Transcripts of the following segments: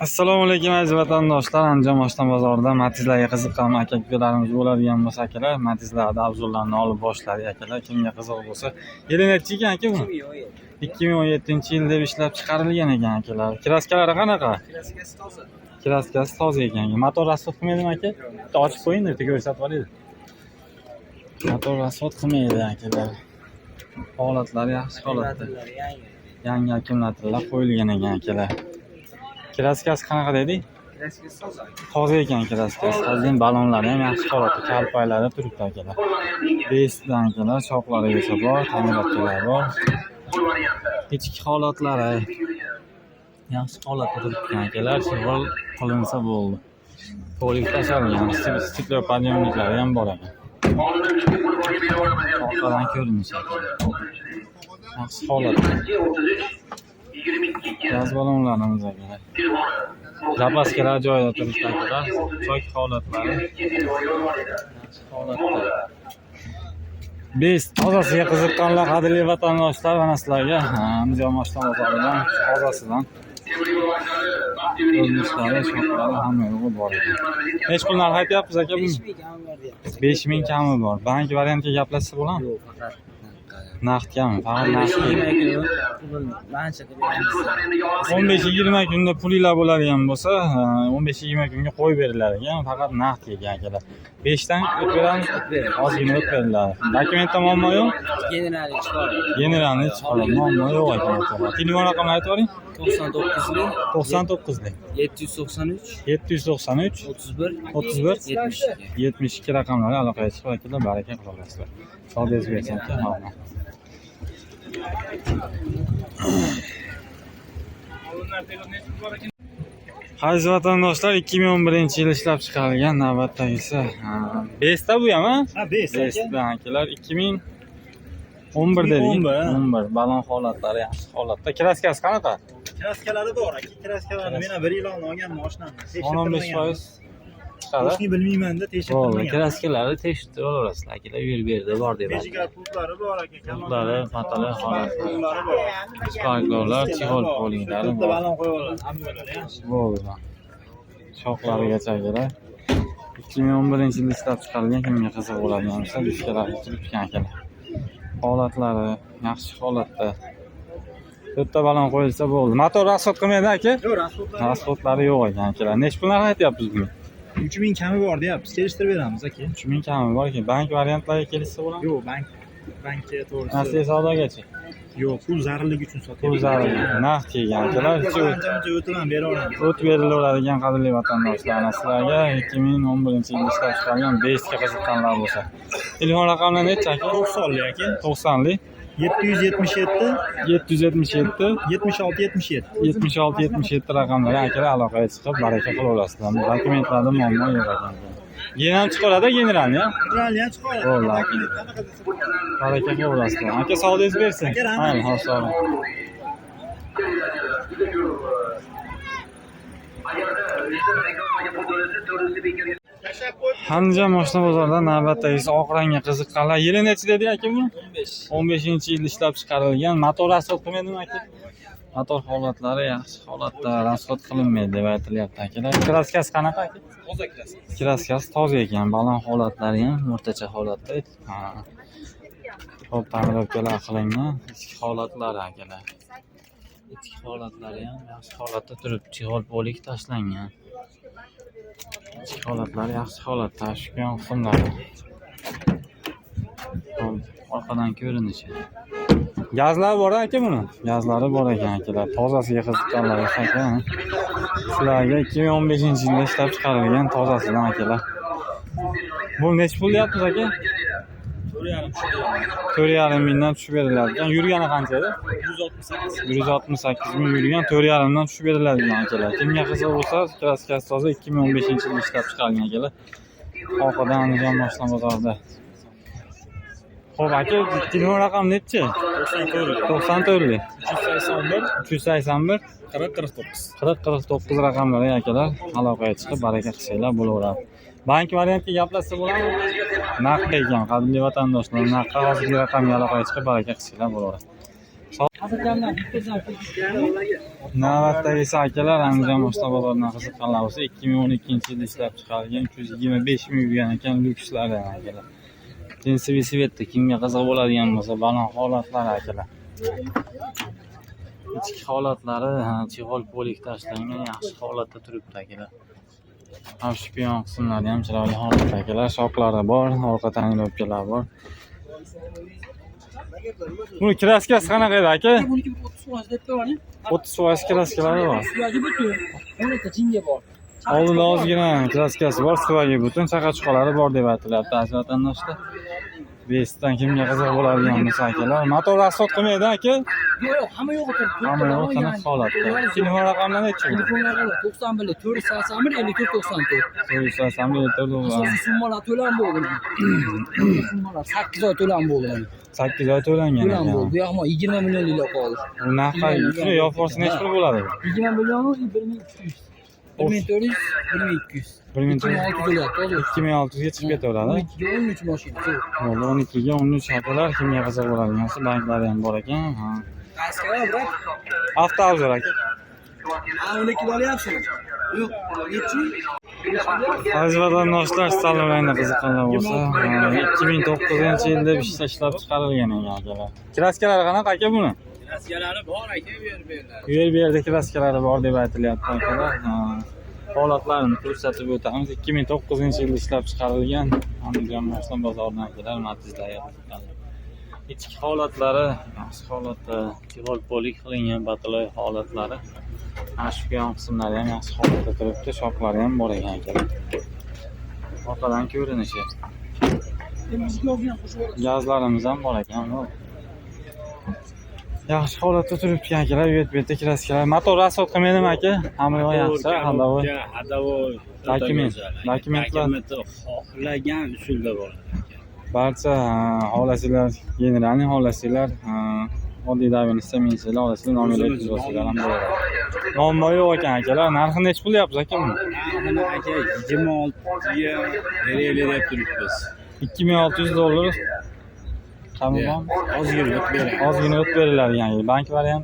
Assalomu alaykum aziz vatandoshlar. Andijon Moshdan bozorida Matizlarga qiziqqan aka-ukalarimiz bo'ladigan bo'lsa akalar, Matizlarda obzorlarni olib boshladik akalar. Kimga qiziq bo'lsa, yili necha ekan aka bu? 2017-yil deb ishlab chiqarilgan ekan akalar. Kraskalari qanaqa? Kraskasi toza. Kraskasi toza ekan. Motor rasxod qilmaydimi aka? Bitta ochib qo'ying, bitta ko'rsatib olaylik. Motor rasxod qilmaydi akalar. Holatlari yaxshi holatda. Yangi akkumulyatorlar qo'yilgan ekan akalar. Kraskasi qanaqa dedik? Kraskasi toza. Toza ekan kraskasi. Hozir balonlari ham yaxshi holatda, kalpaylari turibdi akalar. Besdan akalar, choqlarigacha bor, ta'minotchilar bor. Ichki holatlari yaxshi holatda turibdi akalar. Shug'ul qilinsa bo'ldi. Polik tashalgan, stiklo podъемниклari ham bor ekan. Orqadan ko'rinishi akalar. Yaxshi holatda. Gaz balonlarimiz akalar. Zapaskalar joyida turibdi akalar. Chok holatlari. Holatda. Biz tozasiga qiziqqanlar, qadrli vatandoshlar, mana sizlarga Andijon Moshdan bozoridan tozasidan ko'rinishlari, shoxlari hamma yo'g'i bor ekan. Hech pul narx aytyapmiz aka buni? 5000 kami bor. Bank variantiga gaplashsa bo'ladimi? Yo'q, faqat Naqd kami, faqat naqd. 15-20 kunda pulinglar bo'ladigan bo'lsa, 15-20 kunga qo'yib beriladi ekan, faqat naqd ekan akalar. 5 dan o'tib beramiz, ozgina o'tib beriladi. Dokumentda muammo yo'q? generali chiqadi. Generalni chiqaradi, muammo yo'q ekan. Telefon raqamini aytib bering. 99 793 31 72 raqamlarga aloqaga chiqib akalar, baraka qilasizlar. Savdoyingiz bersin aka. Aziz vatandoshlar, 2011-yil ishlab chiqarilgan navbatdagisi Besta bu ham, ha? Ha, Besta akalar 2011 dedik. 11 balon holatlari yaxshi holatda. Kraskasi qanaqa? Kraskalari bor aka. Kraskalarni men 1 yil oldin olganman mashinani. 15% chiqadi. Qo'shni bilmayman-da, tekshirib Bo'ldi, bilmagan. kraskalari tekshirib olasizlar akalar, yerda bor deb aytdi. Bejigar pultlari bor aka. Pultlari, matali holatlari. Pullari bor. Sparklovlar, chig'ol polinglari Bitta bor. balon qo'yib oladi. Hammalari yaxshi. Bo'ldi. Shoxlarigacha akalar. 2011-yilda ishlab chiqarilgan, kimga qiziq bo'ladigan bo'lsa, diskalarga turibgan akalar. Holatlari yaxshi holatda. Bitta balon qo'yilsa bo'ldi. Motor rasxod qilmaydi aka? Yo'q, rasxodlari. Rasxodlari yo'q ekan akalar. Necha pul narx aytyapsiz buni? 3000 kami bor deyapmiz. Kelishtirib beramiz aka. 3000 kami bor ekan. Bank variantlarga kelishsa bo'ladimi? Yo'q, bankka to'g'risi. Nasl savdogacha. Yo'q, pul zararlik uchun sotyapmiz. Pul zarur. Naqd kelgan akalar. Ancha o'timan beraveramiz. O't berilaveradigan qadrli vatandoshlar, sizlarga 2011-yilda ishlab chiqarilgan Bestga qiziqqanlar bo'lsa. Telefon raqamlari necha aka? 90lik aka. 90lik 777 777 76 76-77 raqamlarga akalar aloqaga chiqib baraka qilaverasizlar. Dokumentlarda muammo yo'q ekan. Yana ham chiqaradi generalni, ha? Generalni chiqaradi. Bo'ldi aka. Baraka qilaverasizlar. Aka savdoyingiz bersin. Mayli, xo'sh sog' bo'ling. Andijon Moshdan bozorida navbatdagisi oq rangga qiziqqanlar. Yili necha dedi aka bu? 15-yilda ishlab chiqarilgan. Motor rasxod qilmaydimi aka? Motor holatlari yaxshi holatda, rasxod qilinmaydi deb aytilyapti akalar. Kraskasi qanaqa aka? Toza kraska. Kraskasi toza ekan, balon holatlari ham o'rtacha holatda. Xo'p, ta'mirotlar qilingan, ichki holatlari akalar. Ichki holatlari ham yaxshi holatda turibdi, chig'ol polik tashlangan. Ichki holatlari yaxshi holatda, shukon qismlari. Orqadan ko'rinishi. Gazlari bor aka buni? Gazlari bor ekan akalar. Tozasiga qiziqqanlar aka. Sizlarga 2015-yilda ishlab chiqarilgan tozasidan akalar. Bu necha pul deyapsiz aka? 4,5 mingdan tushib beriladi ekan. Yurgani qancha edi? 168 ming yurgan, 4,5 dan tushib beriladi akalar. Kimga qiziq bo'lsa, kraskasi toza 2015-yilda ishlab chiqarilgan akalar. Orqadan Andijon Moshdan bozorida. Xo'p aka, telefon raqami nechi? 94 381 4049 raqamlari akalar, aloqaga chiqib baraka qilsanglar bo'laveradi. Bank variantga gaplashsa bo'ladimi? Naqd ekan, qadrli vatandoshlar, naqd hozirgi raqamga aloqaga chiqib baraka qilsanglar bo'laveradi. Navbatdagi akalar Andijon boshqa bozoridan qiziqqanlar bo'lsa 2012-yilda ishlab chiqarilgan 325 ming yurgan ekan lyukslar akalar. Jinsiy svetda kimga qiziq bo'ladigan bo'lsa balon holatlari akalar. Ichki holatlari chig'ol polik tashlangan yaxshi holatda turibdi akalar. Shpion qismlari ham chiroyli holatda akalar. Shoklari bor, orqa tonirovkalar bor. Bu kraskasi qanaqa edi aka? 30% kraskalari bor. Oldida ozgina kraskasi bor, suvagi butun chaqachuqalari bor deb aytilyapti aziz vatandoshlar. Besdan kimga qiziq bo'ladigan bo'lsa akalar. Motor rasxod qilmaydi aka? Yo'q, hamma yo'q ekan. Hamma yo'q ekan holatda. Telefon raqamlari nechi? Telefonlar 91 481 5494. 481 Asosiy summalar to'lan bo'ldi. Summalar 8 oy to'lan bo'ldi. 8 oy to'langan To'lan ekan. bo'ldi. Bu yoqma 20 millionlik qoldi. Bu narxi shuni yo'q-forsi nechi pul bo'ladi? 20 million 1200. 1400, 1200. 1600 bo'lyapti, hozir. 2600 ga chiqib ketaveradi. 13 mashina. 12 ga 13 akalar kimga qiziq bo'ladigan bo'lsa banklari ham bor ekan. Askar, brat. Avtobus aka. Uniki olyapsiz. Yo'q, nechi? Aziz vatandoshlar, salonlarga qiziqqanlar bo'lsa, 2009-yilda ishlab chiqarilgan ekan akalar. Kraskalari qanaqa aka buni? Kraskalari bor aka, bu yerda kraskalari bor deb aytilyapti akalar. Holatlarini ko'rsatib o'tamiz. 2009-yilda ishlab chiqarilgan Andijon Mo'g'son bozoridan akalar Matizda yotibdi. Ichki holatlari yaxshi holatda, chig'ol polik qilingan bataloy holatlari. Shpion qismlari ham yaxshi holatda turibdi, shoklari ham bor ekan akalar. Orqadan ko'rinishi. Gazlarimiz ham bor ekan. Yaxshi holatda turibdi akalar, UTB'da kraskalar. Motor rasxod qilmaydimi aka? Hamma yo'q yaxshi, hadovoy. Dokumentlar xohlagan usulda bo'ladi. Barcha xolasilar, generalniy xolasilar, oddiy davenista minsizlar, xolasilar nomerlar tuzilsalar ham bo'ladi. Muammo yo'q ekan akalar. Narxi nechi pul deyapsiz aka buni? Narxini aka 26 ga beraylik deb turibmiz. $2600. Tamam. Ozgina o't beriladi yani. Banklari ham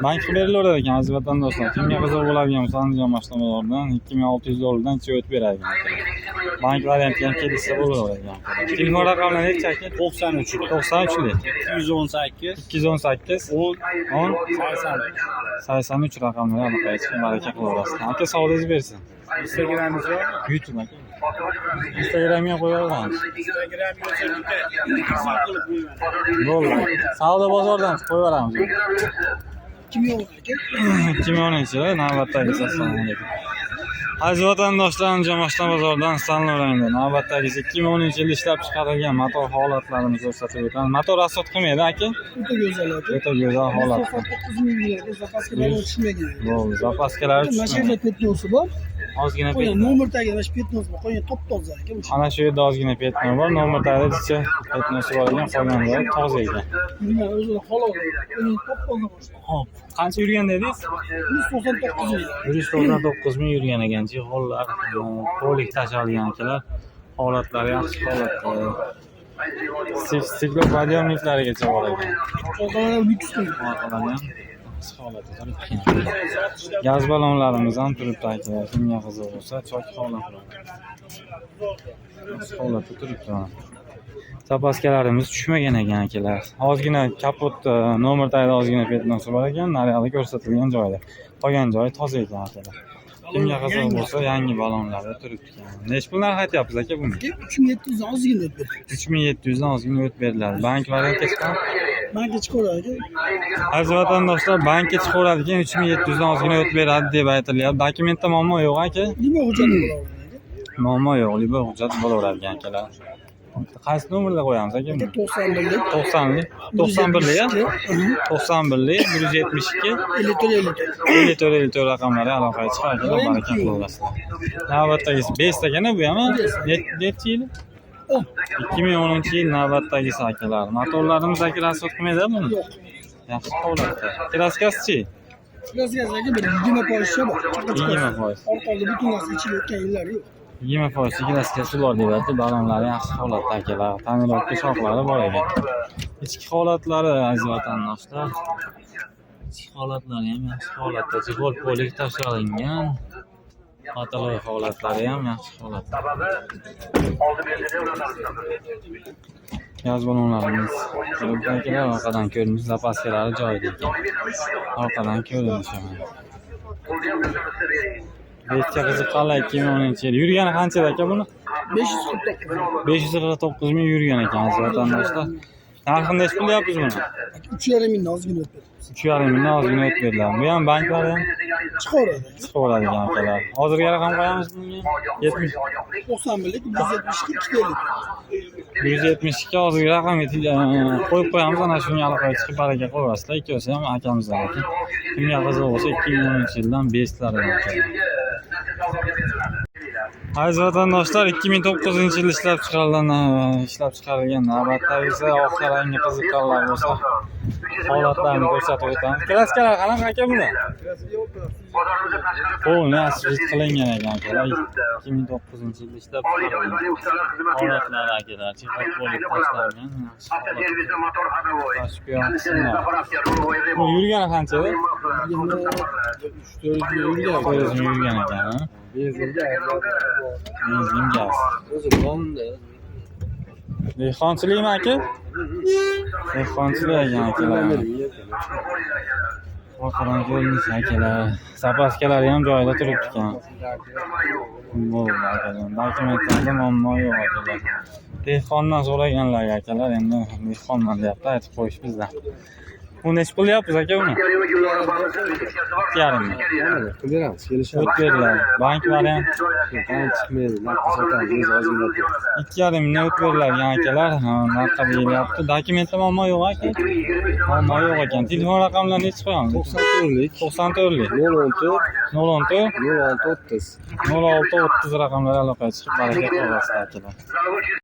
bank berilaveradi ekan aziz vatandoshlar. Kimga qiziq bo'ladigan bo'lsa Andijon mashina bozoridan $2600 chi o't beradi. Banklari ham kelishsa bo'laveradi ekan. Telefon raqamlari nechi aka? 93 218 218 10 83 raqamlari aniqlay chiqib baraka qilaverasiz. Aka sog'ligingiz bersin. Instagramimiz bor. YouTube aka. Instagramga qo'yaveramiz. Bo'ldi. Savdo bozordan qo'yaveramiz. Kim yo'q ekan? 2010-yil navbatdagi assalomu alaykum. Aziz vatandoshlar, Andijon mashina bozoridan salomlayman. Navbatdagi 2010-yilda ishlab chiqarilgan motor holatlarini ko'rsatib o'tamiz. Motor rasxod qilmaydi aka? O'ta go'zal aka. O'ta go'zal holatda. 9 ming zapaskalar tushmagan. Bo'ldi, zapaskalari Mashina petnosi bor. Ozgina Qo'ying, nomer tagi mana shu petnos bor. Qo'ying, top-toza aka. ana shu yerda ozgina petno bor. Nomer tagida petnosi bor ekan, qolganlari toza ekan. Nima o'zini halol. Qo'ying, top-toza bor. Hop, qancha yurgan dedingiz? 199 ming. 199 ming yurgan ekan. Chig'ollar, polik tashlangan akalar. Holatlari yaxshi holatda. Stiklopodiyomliklarigacha bor ekan. Orqalar lyuks qo'ying. Orqadan ham holatda turibdi. Gaz balonlarimiz ham turibdi akalar. Kimga qiziq bo'lsa, chok holatda. Holatda turibdi. Zapaskalarimiz tushmagan ekan akalar. Ozgina kapot nomer tagida ozgina petnosi bor ekan, naryoqda ko'rsatilgan joyda. Qolgan joyi toza ekan akalar. Kimga qiziq bo'lsa, yangi balonlarda turibdi. Nech pul narx aytyapsiz aka buni? 3700 dan ozgina o't berdi. 3700 dan ozgina o't beriladi. Banklarga chiqqan. Bankga chiqaveradi. Aziz vatandoshlar, bankka chiqaveradi ekan 3700 dan ozgina o't beradi deb aytilyapti. Dokumentda muammo yo'q aka? Nima hujjat bo'laveradi? Muammo yo'q, libo hujjat bo'laveradi ekan akalar. Qaysi nomerda qo'yamiz aka? 91lik 90lik, 91lik, 91lik, 172, 54 raqamlari aloqaga chiqadi. Baraka qilasizlar. Navbatdagi 5 ekana bu ham necha yil? 2010-yil navbatdagi akalar. Motorlarimiz aka rasxod qilmaydi buni? Yo'q. Yaxshi holatda. Kraskasi-chi? Kraskasiga bir 20% bor. 20%. Orqada butun narsa ichiga o'tgan yillar yo'q. 20% kraskasi bor deyapti. Balonlari yaxshi holatda akalar. Tonirovka shoxlari bor ekan. İchki holatlari aziz vatandoshlar. İchki holatlari ham yaxshi holatda. Jig'ol polik tashlangan. Patologiya holatlari ham yaxshi holatda. Yoz balonlarimiz. Quruqdagilar orqadan ko'rinish zapaskalari joyida ekan. Orqadan ko'rinish ham. Bechka qiziq qalay 2010-yil. Yurgani qanchada aka buni? 549. 549 ming yurgan ekan aziz vatandoshlar. Narxini necha qilyapsiz buni? 3,5 mingdan ozgina o'tdi. 3,5 mingdan ozgina o'tib beriladi. Bu ham banklari ham Chiqaveradi. chiqaveradigan akalar. Hozirgi raqam qo'yamiz bunga? 70 91lik 172 kelik. 172 hozirgi raqamga qo'yib qo'yamiz. Ana shunga aloqaga chiqib baraka qo'yasizlar. Ikkovsi ham akamizlar ekan. Kimga qiziq bo'lsa 2010-yildan bestlari ekan. Aziz vatandoshlar 2009-yil ishlab chiqarilgan navbatdagi esa oxirgi qiziqqonlar bo'lsa holatlarni ko'rsatib o'tamiz. Kraskalar qanaqa aka bular? Qo'lni asfalt qilingan ekan akalar. 2009-yilda ishlab chiqarilgan holatlar akalar. Chig'ib bo'lib tashlangan. Bu yurgani qanchada? 400 yurgan ekan. Benzin gaz. Dehqonchilikmi aka? Dehqonchilik ekan akalar. Orqadan ko'rinish akalar. Zapaskalari ham joyida turibdi ekan. Bo'ldi akalar. Dokumentlarda muammo yo'q akalar. Dehqondan so'raganlar akalar, endi dehqonman deyapti, aytib qo'yish bizdan. Bu necha qilyapsiz aka buni? 2,5 ming. Qilamiz, kelishamiz. O't beriladi. Bank variant Qancha chiqmaydi, narxni sotamiz, o'zi ozgina. 2,5 mingdan o't beriladigan akalar. Narxga beryapti. Dokumentda muammo yo'q aka. Muammo yo'q ekan. Telefon raqamlarini necha qo'yamiz? 94lik 94lik 014 014 06 30. 06 30 raqamlarga aloqaga chiqib baraka qo'yasizlar akalar.